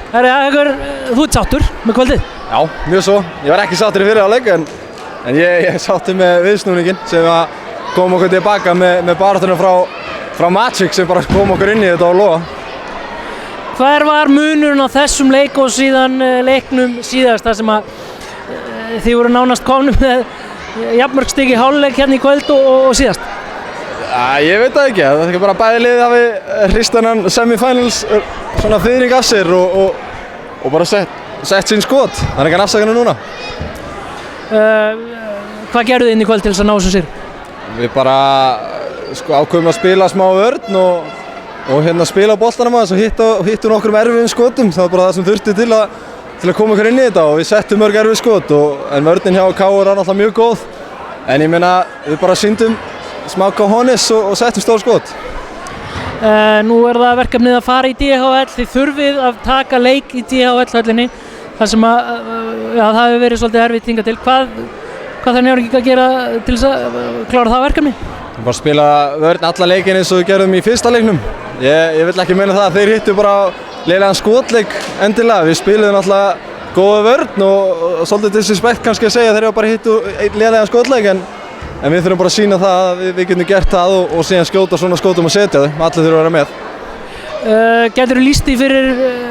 Þú ert sáttur með kvöldið? Já, mjög svo. Ég var ekki sáttur í fyrri hálfleik en ég sáttur með viðsnúningin sem kom okkur tilbaka með baráttunum frá Magic sem bara kom okkur inn í þetta og lofa. Hver var munurinn á þessum leik og síðan leiknum síðast þar sem að þið voru nánast komnir með jafnmörg stig í hálfleik hérna í kvöld og síðast? Ég veit það ekki, það er ekki bara bæði liðið hafi hrist þennan semifinals svona þyðring af sér og bara sett sín skot. Það er ekki afsakana núna. Hvað gerðu þið inn í kvöld til þess að ná þessum sigur? Við bara ákveðum að spila smá vörn og hérna spila á boltanum aðeins og hittu nokkrum erfiðum skotum. Það var bara það sem þurfti til að koma okkur inn í þetta og við settum mörg erfið skot en vörnin hjá KR var náttúrulega mjög góð. En ég meina við bara sýndum smá cojones og settum stór skot. Nú er það verkefnið að fara í DHL, þið þurfið að taka leik í DHL-höllinni þar sem að það hefur verið svolítið erfitt hingað til. Hvað þarf Njarðvík að gera til þess að klára það verkefni? Bara spila vörn alla leikin eins og við gerðum í fyrsta leiknum. Ég vil ekki meina það að þeir hittu bara leiðilegan skotleik endilega. Við spiluðum alltaf góða vörn og svolítið disrespekt kannski að segja þeir bara hittu leiðilegan skotleik en við þurfum bara að sýna það að við getum gert það og síðan skjóta svona skótum og setja þau. Allir þurfa að vera með. Geturðu lýst því fyrir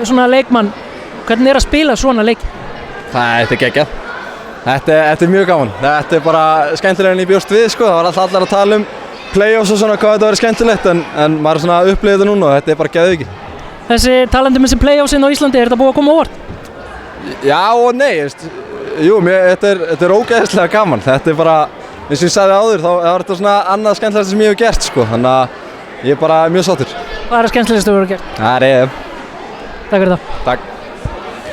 svona leikmann, hvernig er að spila svona leik? Þetta er geggjað. Þetta er mjög gaman. Þetta er bara skemmtilega en ég bjóst við sko. Það var alltaf allir að tala playoffs og svona hvað þetta verið skemmtilegt en maður er svona að upplifa þetta núna og þetta er bara geðveiki. Þessi talandi með þessi playoffsinn á Íslandi, er þetta búið að koma á óvart? Já og nei, jú, þetta er ógeðslega gaman. Þetta er bara, eins og ég sagði áður, þá er þetta svona annað skemmtilegast sem ég hef gert sko. Þannig að ég er bara mjög sáttur. Hvað er það skemmtilegast þú hefur gert? Það er EM. Takk fyrir það. Takk.